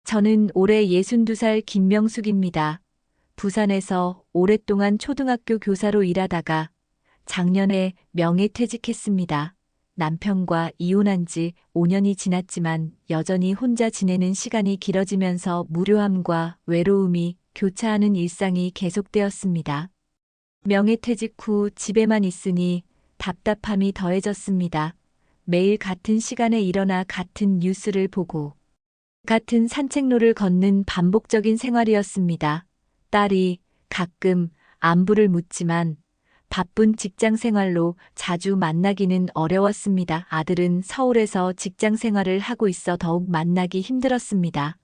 저는 올해 62살 김명숙입니다. 부산에서 오랫동안 초등학교 교사로 일하다가 작년에 명예퇴직했습니다. 남편과 이혼한 지 5년이 지났지만 여전히 혼자 지내는 시간이 길어지면서 무료함과 외로움이 교차하는 일상이 계속되었습니다. 명예퇴직 후 집에만 있으니 답답함이 더해졌습니다. 매일 같은 시간에 일어나 같은 뉴스를 보고 같은 산책로를 걷는 반복적인 생활이었습니다. 딸이 가끔 안부를 묻지만 바쁜 직장 생활로 자주 만나기는 어려웠습니다. 아들은 서울에서 직장 생활을 하고 있어 더욱 만나기 힘들었습니다.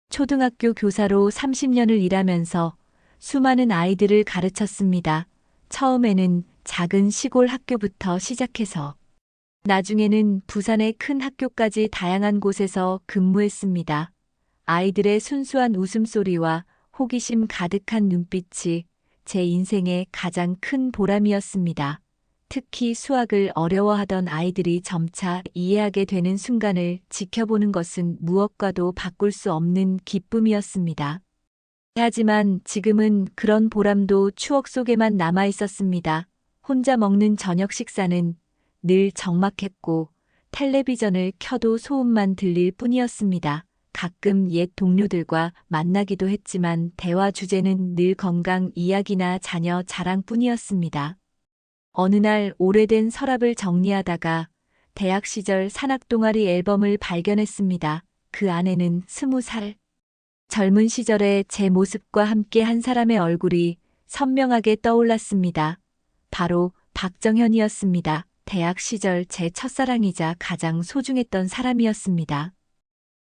초등학교 교사로 30년을 일하면서 수많은 아이들을 가르쳤습니다. 처음에는 작은 시골 학교부터 시작해서 나중에는 부산의 큰 학교까지 다양한 곳에서 근무했습니다. 아이들의 순수한 웃음소리와 호기심 가득한 눈빛이 제 인생의 가장 큰 보람이었습니다. 특히 수학을 어려워하던 아이들이 점차 이해하게 되는 순간을 지켜보는 것은 무엇과도 바꿀 수 없는 기쁨이었습니다. 하지만 지금은 그런 보람도 추억 속에만 남아 있었습니다. 혼자 먹는 저녁 식사는 늘 적막했고 텔레비전을 켜도 소음만 들릴 뿐이었습니다. 가끔 옛 동료들과 만나기도 했지만 대화 주제는 늘 건강 이야기나 자녀 자랑뿐이었습니다. 어느 날 오래된 서랍을 정리하다가 대학 시절 산악동아리 앨범을 발견했습니다. 그 안에는 20살 젊은 시절의 제 모습과 함께 한 사람의 얼굴이 선명하게 떠올랐습니다. 바로 박정현이었습니다. 대학 시절 제 첫사랑이자 가장 소중했던 사람이었습니다.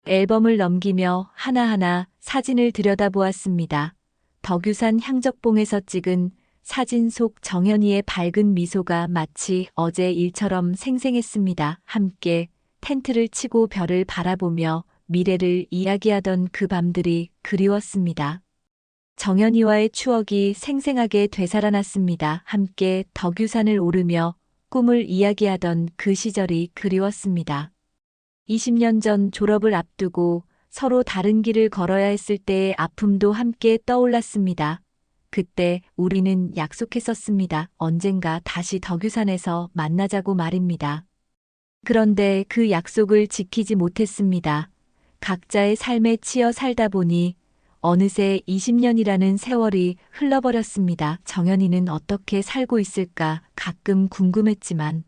앨범을 넘기며 하나하나 사진을 들여다보았습니다. 덕유산 향적봉에서 찍은 사진 속 정현이의 밝은 미소가 마치 어제 일처럼 생생했습니다. 함께 텐트를 치고 별을 바라보며 미래를 이야기하던 그 밤들이 그리웠습니다. 정현이와의 추억이 생생하게 되살아났습니다. 함께 덕유산을 오르며 꿈을 이야기하던 그 시절이 그리웠습니다. 20년 전 졸업을 앞두고 서로 다른 길을 걸어야 했을 때의 아픔도 함께 떠올랐습니다. 그때 우리는 약속했었습니다. 언젠가 다시 덕유산에서 만나자고 말입니다. 그런데 그 약속을 지키지 못했습니다. 각자의 삶에 치여 살다 보니 어느새 20년이라는 세월이 흘러버렸습니다. 정현이는 어떻게 살고 있을까 가끔 궁금했지만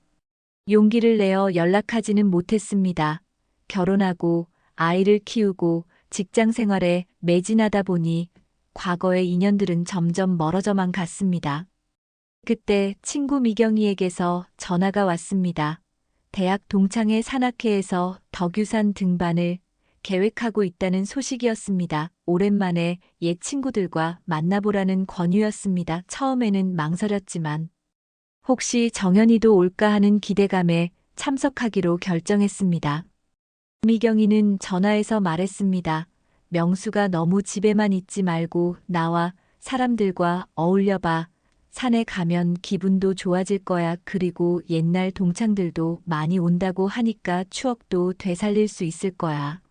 용기를 내어 연락하지는 못했습니다. 결혼하고 아이를 키우고 직장 생활에 매진하다 보니 과거의 인연들은 점점 멀어져만 갔습니다. 그때 친구 미경이에게서 전화가 왔습니다. 대학 동창회 산악회에서 덕유산 등반을 계획하고 있다는 소식이었습니다. 오랜만에 옛 친구들과 만나보라는 권유였습니다. 처음에는 망설였지만 혹시 정현이도 올까 하는 기대감에 참석하기로 결정했습니다. 미경이는 전화해서 말했습니다. 명수가 너무 집에만 있지 말고 나와 사람들과 어울려봐. 산에 가면 기분도 좋아질 거야. 그리고 옛날 동창들도 많이 온다고 하니까 추억도 되살릴 수 있을 거야.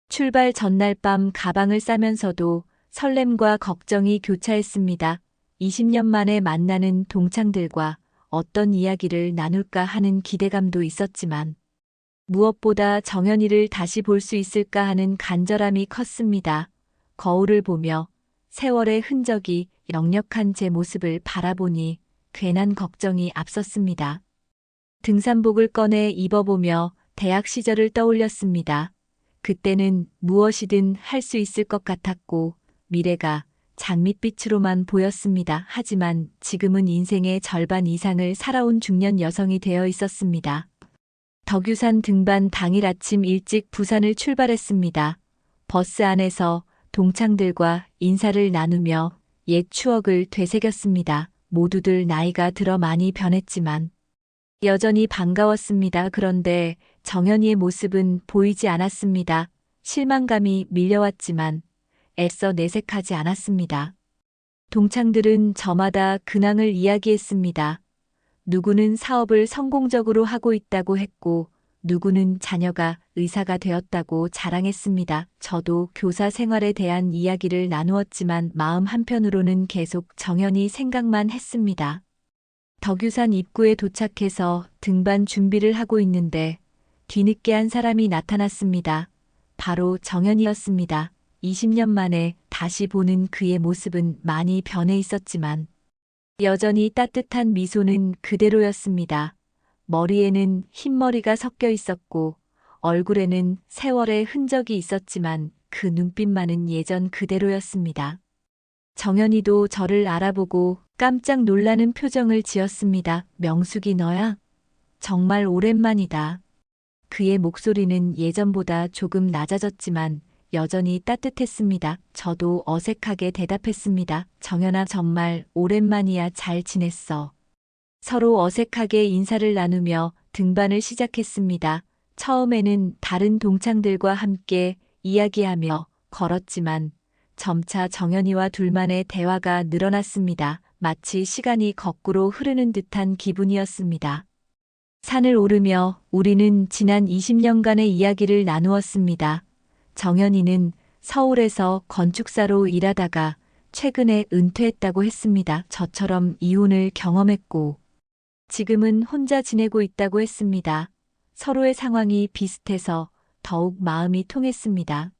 출발 전날 밤 가방을 싸면서도 설렘과 걱정이 교차했습니다. 20년 만에 만나는 동창들과 어떤 이야기를 나눌까 하는 기대감도 있었지만 무엇보다 정현이를 다시 볼 수 있을까 하는 간절함이 컸습니다. 거울을 보며 세월의 흔적이 역력한 제 모습을 바라보니 괜한 걱정이 앞섰습니다. 등산복을 꺼내 입어보며 대학 시절을 떠올렸습니다. 그때는 무엇이든 할 수 있을 것 같았고 미래가 장밋빛으로만 보였습니다. 하지만 지금은 인생의 절반 이상을 살아온 중년 여성이 되어 있었습니다. 덕유산 등반 당일 아침 일찍 부산을 출발했습니다. 버스 안에서 동창들과 인사를 나누며 옛 추억을 되새겼습니다. 모두들 나이가 들어 많이 변했지만 여전히 반가웠습니다. 그런데 정현이의 모습은 보이지 않았습니다. 실망감이 밀려왔지만 애써 내색하지 않았습니다. 동창들은 저마다 근황을 이야기했습니다. 누구는 사업을 성공적으로 하고 있다고 했고 누구는 자녀가 의사가 되었다고 자랑했습니다. 저도 교사 생활에 대한 이야기를 나누었지만 마음 한편으로는 계속 정연이 생각만 했습니다. 덕유산 입구에 도착해서 등반 준비를 하고 있는데 뒤늦게 한 사람이 나타났습니다. 바로 정연이었습니다. 20년 만에 다시 보는 그의 모습은 많이 변해 있었지만 여전히 따뜻한 미소는 그대로였습니다. 머리에는 흰머리가 섞여 있었고 얼굴에는 세월의 흔적이 있었지만 그 눈빛만은 예전 그대로였습니다. 정연이도 저를 알아보고 깜짝 놀라는 표정을 지었습니다. 명숙이 너야? 정말 오랜만이다. 그의 목소리는 예전보다 조금 낮아졌지만 여전히 따뜻했습니다. 저도 어색하게 대답했습니다. 정연아, 정말 오랜만이야. 잘 지냈어? 서로 어색하게 인사를 나누며 등반을 시작했습니다. 처음에는 다른 동창들과 함께 이야기하며 걸었지만 점차 정연이와 둘만의 대화가 늘어났습니다. 마치 시간이 거꾸로 흐르는 듯한 기분이었습니다. 산을 오르며 우리는 지난 20년간의 이야기를 나누었습니다. 정연이는 서울에서 건축사로 일하다가 최근에 은퇴했다고 했습니다. 저처럼 이혼을 경험했고 지금은 혼자 지내고 있다고 했습니다. 서로의 상황이 비슷해서 더욱 마음이 통했습니다.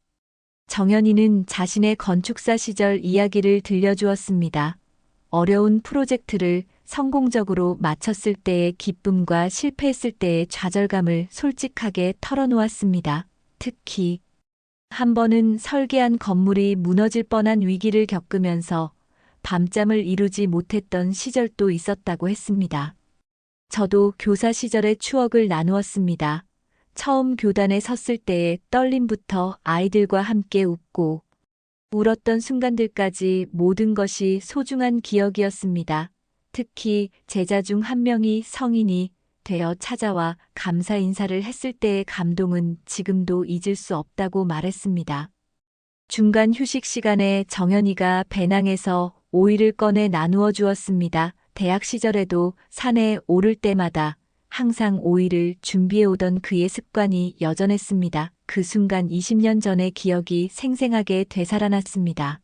정연이는 자신의 건축사 시절 이야기를 들려주었습니다. 어려운 프로젝트를 성공적으로 마쳤을 때의 기쁨과 실패했을 때의 좌절감을 솔직하게 털어놓았습니다. 특히 한 번은 설계한 건물이 무너질 뻔한 위기를 겪으면서 밤잠을 이루지 못했던 시절도 있었다고 했습니다. 저도 교사 시절의 추억을 나누었습니다. 처음 교단에 섰을 때의 떨림부터 아이들과 함께 웃고 울었던 순간들까지 모든 것이 소중한 기억이었습니다. 특히 제자 중 한 명이 성인이 되어 찾아와 감사 인사를 했을 때의 감동은 지금도 잊을 수 없다고 말했습니다. 중간 휴식 시간에 정연이가 배낭에서 오이를 꺼내 나누어 주었습니다. 대학 시절에도 산에 오를 때마다 항상 오이를 준비해 오던 그의 습관이 여전했습니다. 그 순간 20년 전의 기억이 생생하게 되살아났습니다.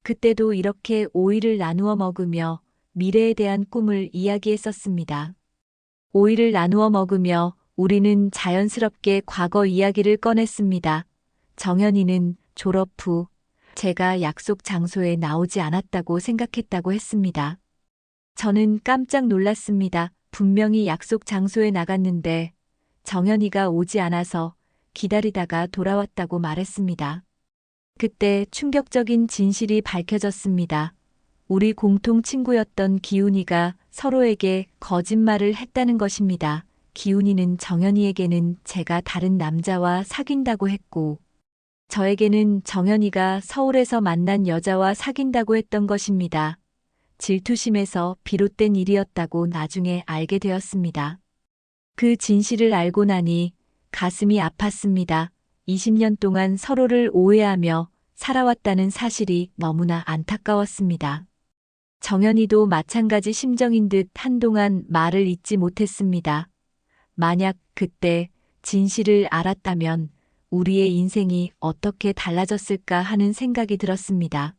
그때도 이렇게 오이를 나누어 먹으며 미래에 대한 꿈을 이야기했었습니다. 오이를 나누어 먹으며 우리는 자연스럽게 과거 이야기를 꺼냈습니다. 정연이는 졸업 후 제가 약속 장소에 나오지 않았다고 생각했다고 했습니다. 저는 깜짝 놀랐습니다. 분명히 약속 장소에 나갔는데 정연이가 오지 않아서 기다리다가 돌아왔다고 말했습니다. 그때 충격적인 진실이 밝혀졌습니다. 우리 공통 친구였던 기훈이가 서로에게 거짓말을 했다는 것입니다. 기훈이는 정연이에게는 제가 다른 남자와 사귄다고 했고 저에게는 정연이가 서울에서 만난 여자와 사귄다고 했던 것입니다. 질투심에서 비롯된 일이었다고 나중에 알게 되었습니다. 그 진실을 알고 나니 가슴이 아팠습니다. 20년 동안 서로를 오해하며 살아왔다는 사실이 너무나 안타까웠습니다. 정연이도 마찬가지 심정인 듯 한동안 말을 잇지 못했습니다. 만약 그때 진실을 알았다면 우리의 인생이 어떻게 달라졌을까 하는 생각이 들었습니다.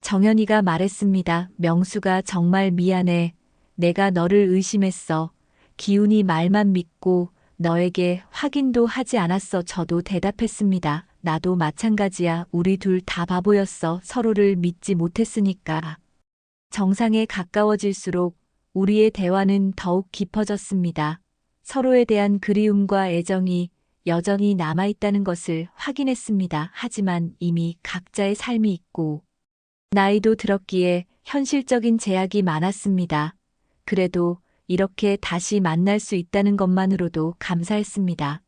정연이가 말했습니다. 명수가 정말 미안해. 내가 너를 의심했어. 기훈이 말만 믿고 너에게 확인도 하지 않았어. 저도 대답했습니다. 나도 마찬가지야. 우리 둘 다 바보였어. 서로를 믿지 못했으니까. 정상에 가까워질수록 우리의 대화는 더욱 깊어졌습니다. 서로에 대한 그리움과 애정이 여전히 남아있다는 것을 확인했습니다. 하지만 이미 각자의 삶이 있고 나이도 들었기에 현실적인 제약이 많았습니다. 그래도 이렇게 다시 만날 수 있다는 것만으로도 감사했습니다.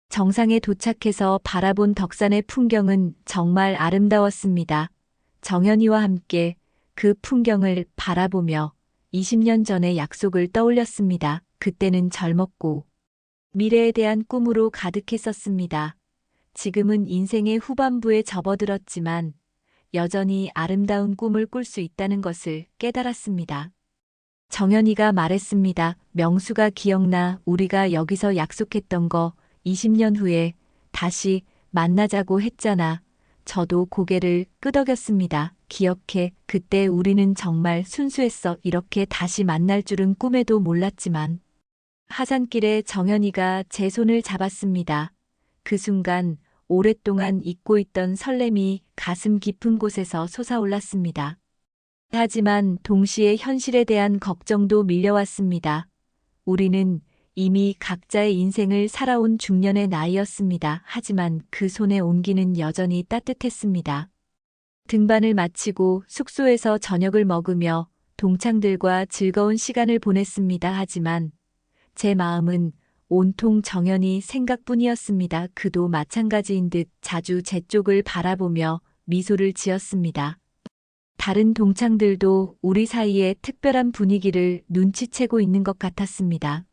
정상에 도착해서 바라본 덕산의 풍경은 정말 아름다웠습니다. 정연이와 함께 그 풍경을 바라보며 20년 전의 약속을 떠올렸습니다. 그때는 젊었고 미래에 대한 꿈으로 가득했었습니다. 지금은 인생의 후반부에 접어들었지만 여전히 아름다운 꿈을 꿀 수 있다는 것을 깨달았습니다. 정연이가 말했습니다. 명수가 기억나? 우리가 여기서 약속했던 거 20년 후에 다시 만나자고 했잖아. 저도 고개를 끄덕였습니다. 기억해. 그때 우리는 정말 순수했어. 이렇게 다시 만날 줄은 꿈에도 몰랐지만. 하산길에 정연이가 제 손을 잡았습니다. 그 순간 오랫동안 잊고 있던 설렘이 가슴 깊은 곳에서 솟아올랐습니다. 하지만 동시에 현실에 대한 걱정도 밀려왔습니다. 우리는 이미 각자의 인생을 살아온 중년의 나이였습니다. 하지만 그 손의 온기는 여전히 따뜻했습니다. 등반을 마치고 숙소에서 저녁을 먹으며 동창들과 즐거운 시간을 보냈습니다. 하지만 제 마음은 온통 정연이 생각뿐이었습니다. 그도 마찬가지인 듯 자주 제 쪽을 바라보며 미소를 지었습니다. 다른 동창들도 우리 사이에 특별한 분위기를 눈치채고 있는 것 같았습니다.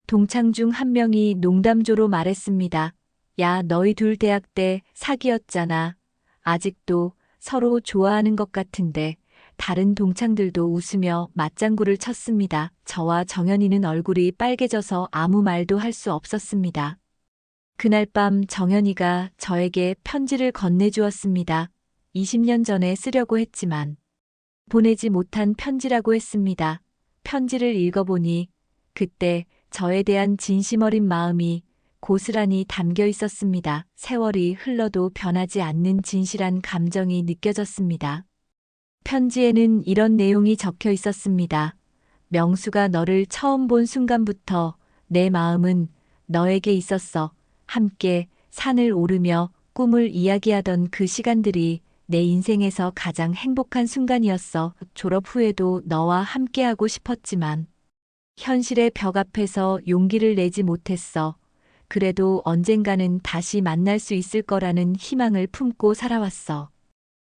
동창 중 한 명이 농담조로 말했습니다. 야, 너희 둘 대학 때 사귀었잖아. 아직도 서로 좋아하는 것 같은데. 다른 동창들도 웃으며 맞장구를 쳤습니다. 저와 정연이는 얼굴이 빨개져서 아무 말도 할 수 없었습니다. 그날 밤 정연이가 저에게 편지를 건네주었습니다. 20년 전에 쓰려고 했지만 보내지 못한 편지라고 했습니다. 편지를 읽어보니 그때 저에 대한 진심 어린 마음이 고스란히 담겨 있었습니다. 세월이 흘러도 변하지 않는 진실한 감정이 느껴졌습니다. 편지에는 이런 내용이 적혀 있었습니다. 명수가 너를 처음 본 순간부터 내 마음은 너에게 있었어. 함께 산을 오르며 꿈을 이야기하던 그 시간들이 내 인생에서 가장 행복한 순간이었어. 졸업 후에도 너와 함께하고 싶었지만 현실의 벽 앞에서 용기를 내지 못했어. 그래도 언젠가는 다시 만날 수 있을 거라는 희망을 품고 살아왔어.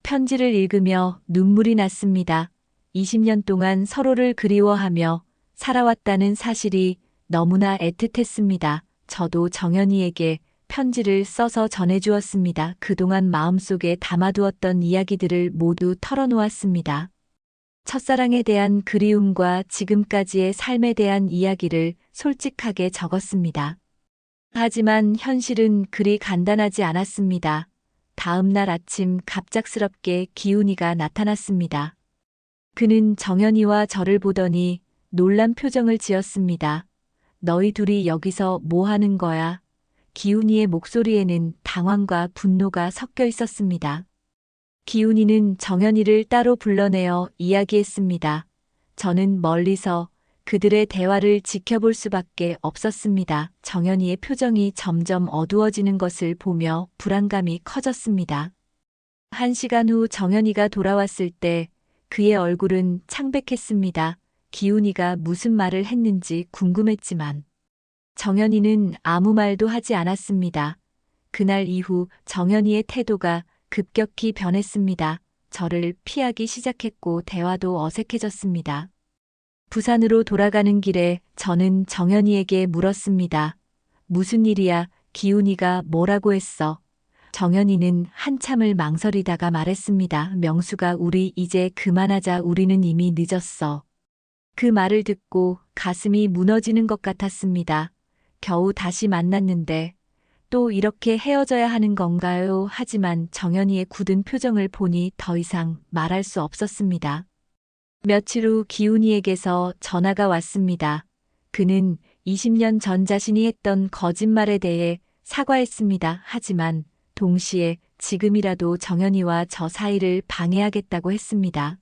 편지를 읽으며 눈물이 났습니다. 20년 동안 서로를 그리워하며 살아왔다는 사실이 너무나 애틋했습니다. 저도 정연이에게 편지를 써서 전해주었습니다. 그동안 마음속에 담아두었던 이야기들을 모두 털어놓았습니다. 첫사랑에 대한 그리움과 지금까지의 삶에 대한 이야기를 솔직하게 적었습니다. 하지만 현실은 그리 간단하지 않았습니다. 다음 날 아침 갑작스럽게 기훈이가 나타났습니다. 그는 정연이와 저를 보더니 놀란 표정을 지었습니다. 너희 둘이 여기서 뭐 하는 거야? 기훈이의 목소리에는 당황과 분노가 섞여 있었습니다. 기훈이는 정연이를 따로 불러내어 이야기했습니다. 저는 멀리서 그들의 대화를 지켜볼 수밖에 없었습니다. 정연이의 표정이 점점 어두워지는 것을 보며 불안감이 커졌습니다. 1시간 후 정연이가 돌아왔을 때 그의 얼굴은 창백했습니다. 기훈이가 무슨 말을 했는지 궁금했지만 정연이는 아무 말도 하지 않았습니다. 그날 이후 정연이의 태도가 급격히 변했습니다. 저를 피하기 시작했고 대화도 어색해졌습니다. 부산으로 돌아가는 길에 저는 정연이에게 물었습니다. 무슨 일이야? 기훈이가 뭐라고 했어? 정연이는 한참을 망설이다가 말했습니다. 명수가 우리 이제 그만하자. 우리는 이미 늦었어. 그 말을 듣고 가슴이 무너지는 것 같았습니다. 겨우 다시 만났는데 또 이렇게 헤어져야 하는 건가요? 하지만 정연이의 굳은 표정을 보니 더 이상 말할 수 없었습니다. 며칠 후 기훈이에게서 전화가 왔습니다. 그는 20년 전 자신이 했던 거짓말에 대해 사과했습니다. 하지만 동시에 지금이라도 정연이와 저 사이를 방해하겠다고 했습니다.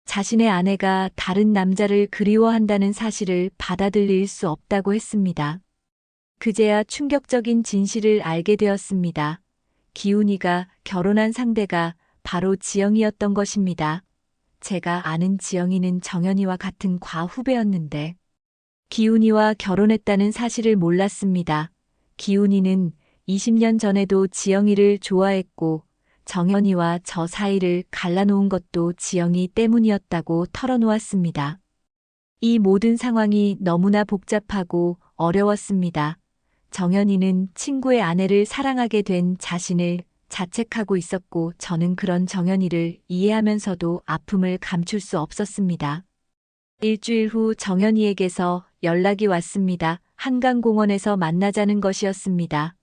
자신의 아내가 다른 남자를 그리워한다는 사실을 받아들일 수 없다고 했습니다. 그제야 충격적인 진실을 알게 되었습니다. 기훈이가 결혼한 상대가 바로 지영이었던 것입니다. 제가 아는 지영이는 정연이와 같은 과후배였는데 기훈이와 결혼했다는 사실을 몰랐습니다. 기훈이는 20년 전에도 지영이를 좋아했고 정연이와 저 사이를 갈라놓은 것도 지영이 때문이었다고 털어놓았습니다. 이 모든 상황이 너무나 복잡하고 어려웠습니다. 정연이는 친구의 아내를 사랑하게 된 자신을 자책하고 있었고 저는 그런 정연이를 이해하면서도 아픔을 감출 수 없었습니다. 일주일 후 정연이에게서 연락이 왔습니다. 한강공원에서 만나자는 것이었습니다.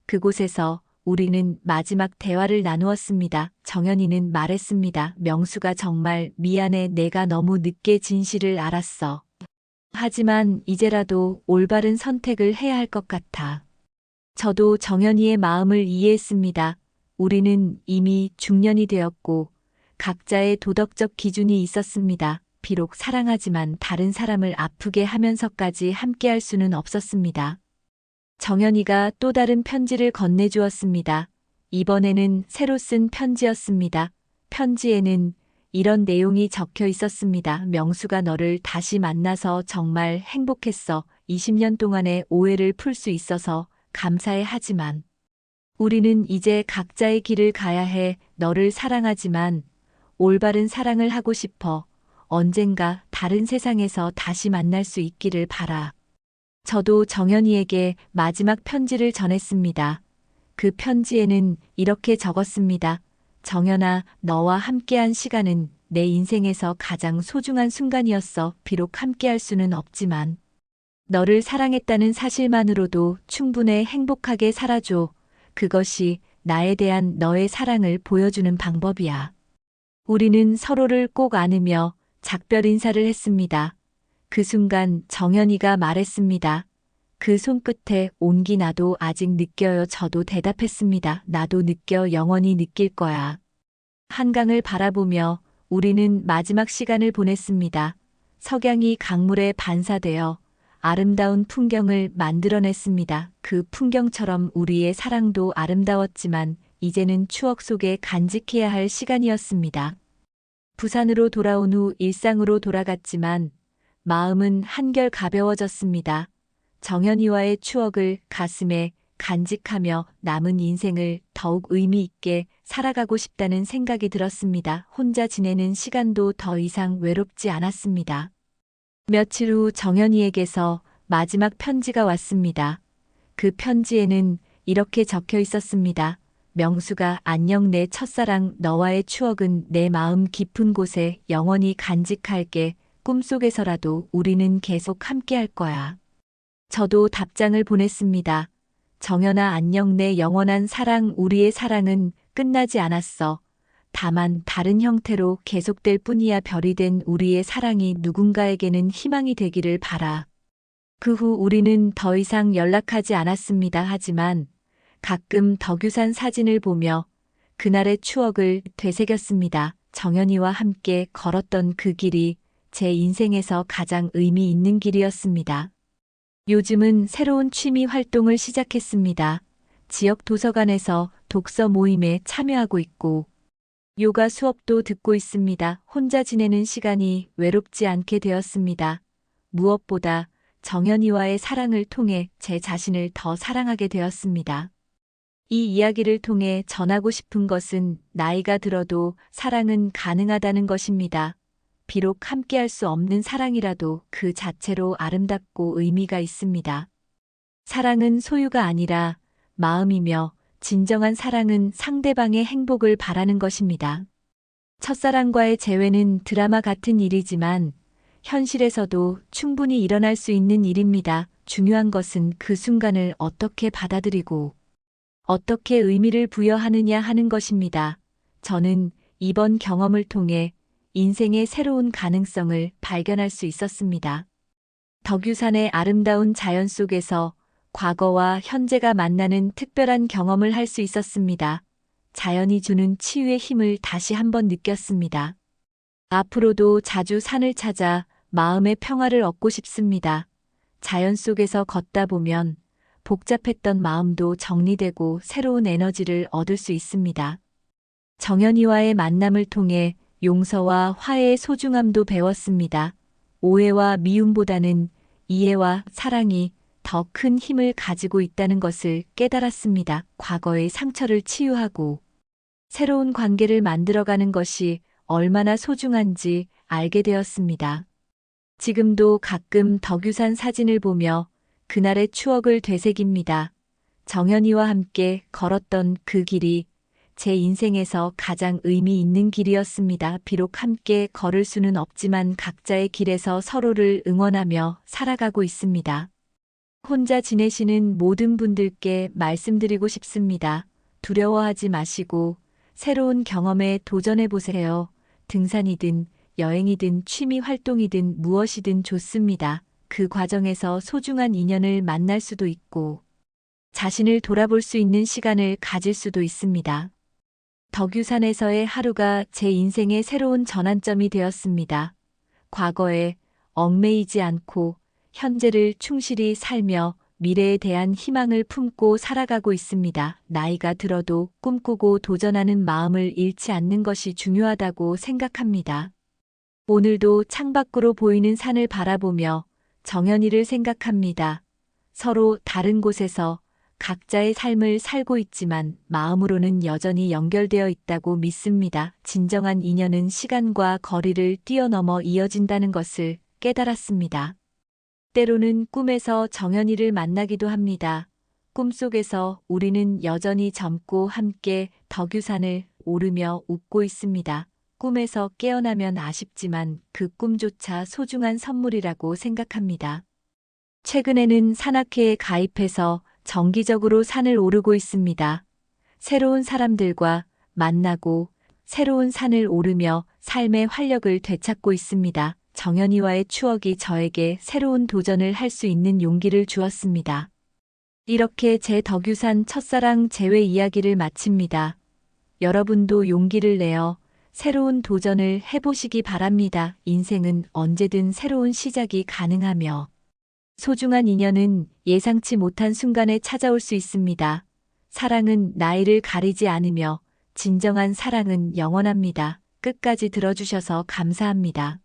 그곳에서 우리는 마지막 대화를 나누었습니다. 정연이는 말했습니다. 명수가 정말 미안해. 내가 너무 늦게 진실을 알았어. 하지만 이제라도 올바른 선택을 해야 할 것 같아. 저도 정연이의 마음을 이해했습니다. 우리는 이미 중년이 되었고 각자의 도덕적 기준이 있었습니다. 비록 사랑하지만 다른 사람을 아프게 하면서까지 함께할 수는 없었습니다. 정연이가 또 다른 편지를 건네주었습니다. 이번에는 새로 쓴 편지였습니다. 편지에는 이런 내용이 적혀 있었습니다. 명수가 너를 다시 만나서 정말 행복했어. 20년 동안의 오해를 풀 수 있어서 감사해. 하지만 우리는 이제 각자의 길을 가야 해. 너를 사랑하지만 올바른 사랑을 하고 싶어. 언젠가 다른 세상에서 다시 만날 수 있기를 바라. 저도 정연이에게 마지막 편지를 전했습니다. 그 편지에는 이렇게 적었습니다. 정연아, 너와 함께한 시간은 내 인생에서 가장 소중한 순간이었어. 비록 함께할 수는 없지만 너를 사랑했다는 사실만으로도 충분해. 행복하게 살아줘. 그것이 나에 대한 너의 사랑을 보여주는 방법이야. 우리는 서로를 꼭 안으며 작별 인사를 했습니다. 그 순간 정연이가 말했습니다. 그 손끝에 온기 나도 아직 느껴요. 저도 대답했습니다. 나도 느껴. 영원히 느낄 거야. 한강을 바라보며 우리는 마지막 시간을 보냈습니다. 석양이 강물에 반사되어 아름다운 풍경을 만들어냈습니다. 그 풍경처럼 우리의 사랑도 아름다웠지만 이제는 추억 속에 간직해야 할 시간이었습니다. 부산으로 돌아온 후 일상으로 돌아갔지만 마음은 한결 가벼워졌습니다. 정연이와의 추억을 가슴에 간직하며 남은 인생을 더욱 의미 있게 살아가고 싶다는 생각이 들었습니다. 혼자 지내는 시간도 더 이상 외롭지 않았습니다. 며칠 후 정연이에게서 마지막 편지가 왔습니다. 그 편지에는 이렇게 적혀 있었습니다. 명수가 안녕. 내 첫사랑. 너와의 추억은 내 마음 깊은 곳에 영원히 간직할게. 꿈속에서라도 우리는 계속 함께할 거야. 저도 답장을 보냈습니다. 정연아, 안녕. 내 영원한 사랑. 우리의 사랑은 끝나지 않았어. 다만 다른 형태로 계속될 뿐이야. 별이 된 우리의 사랑이 누군가에게는 희망이 되기를 바라. 그 후 우리는 더 이상 연락하지 않았습니다. 하지만 가끔 덕유산 사진을 보며 그날의 추억을 되새겼습니다. 정연이와 함께 걸었던 그 길이 제 인생에서 가장 의미 있는 길이었습니다. 요즘은 새로운 취미 활동을 시작했습니다. 지역 도서관에서 독서 모임에 참여하고 있고 요가 수업도 듣고 있습니다. 혼자 지내는 시간이 외롭지 않게 되었습니다. 무엇보다 정연이와의 사랑을 통해 제 자신을 더 사랑하게 되었습니다. 이 이야기를 통해 전하고 싶은 것은 나이가 들어도 사랑은 가능하다는 것입니다. 비록 함께할 수 없는 사랑이라도 그 자체로 아름답고 의미가 있습니다. 사랑은 소유가 아니라 마음이며 진정한 사랑은 상대방의 행복을 바라는 것입니다. 첫사랑과의 재회는 드라마 같은 일이지만 현실에서도 충분히 일어날 수 있는 일입니다. 중요한 것은 그 순간을 어떻게 받아들이고 어떻게 의미를 부여하느냐 하는 것입니다. 저는 이번 경험을 통해 인생의 새로운 가능성을 발견할 수 있었습니다. 덕유산의 아름다운 자연 속에서 과거와 현재가 만나는 특별한 경험을 할 수 있었습니다. 자연이 주는 치유의 힘을 다시 한번 느꼈습니다. 앞으로도 자주 산을 찾아 마음의 평화를 얻고 싶습니다. 자연 속에서 걷다 보면 복잡했던 마음도 정리되고 새로운 에너지를 얻을 수 있습니다. 정연이와의 만남을 통해 용서와 화해의 소중함도 배웠습니다. 오해와 미움보다는 이해와 사랑이 더 큰 힘을 가지고 있다는 것을 깨달았습니다. 과거의 상처를 치유하고 새로운 관계를 만들어가는 것이 얼마나 소중한지 알게 되었습니다. 지금도 가끔 덕유산 사진을 보며 그날의 추억을 되새깁니다. 정연이와 함께 걸었던 그 길이 제 인생에서 가장 의미 있는 길이었습니다. 비록 함께 걸을 수는 없지만 각자의 길에서 서로를 응원하며 살아가고 있습니다. 혼자 지내시는 모든 분들께 말씀드리고 싶습니다. 두려워하지 마시고 새로운 경험에 도전해 보세요. 등산이든 여행이든 취미 활동이든 무엇이든 좋습니다. 그 과정에서 소중한 인연을 만날 수도 있고 자신을 돌아볼 수 있는 시간을 가질 수도 있습니다. 덕유산에서의 하루가 제 인생의 새로운 전환점이 되었습니다. 과거에 얽매이지 않고 현재를 충실히 살며 미래에 대한 희망을 품고 살아가고 있습니다. 나이가 들어도 꿈꾸고 도전하는 마음을 잃지 않는 것이 중요하다고 생각합니다. 오늘도 창밖으로 보이는 산을 바라보며 정연이를 생각합니다. 서로 다른 곳에서 각자의 삶을 살고 있지만 마음으로는 여전히 연결되어 있다고 믿습니다. 진정한 인연은 시간과 거리를 뛰어넘어 이어진다는 것을 깨달았습니다. 때로는 꿈에서 정연이를 만나기도 합니다. 꿈속에서 우리는 여전히 젊고 함께 덕유산을 오르며 웃고 있습니다. 꿈에서 깨어나면 아쉽지만 그 꿈조차 소중한 선물이라고 생각합니다. 최근에는 산악회에 가입해서 정기적으로 산을 오르고 있습니다. 새로운 사람들과 만나고 새로운 산을 오르며 삶의 활력을 되찾고 있습니다. 정연이와의 추억이 저에게 새로운 도전을 할 수 있는 용기를 주었습니다. 이렇게 제 덕유산 첫사랑 재회 이야기를 마칩니다. 여러분도 용기를 내어 새로운 도전을 해보시기 바랍니다. 인생은 언제든 새로운 시작이 가능하며 소중한 인연은 예상치 못한 순간에 찾아올 수 있습니다. 사랑은 나이를 가리지 않으며 진정한 사랑은 영원합니다. 끝까지 들어주셔서 감사합니다.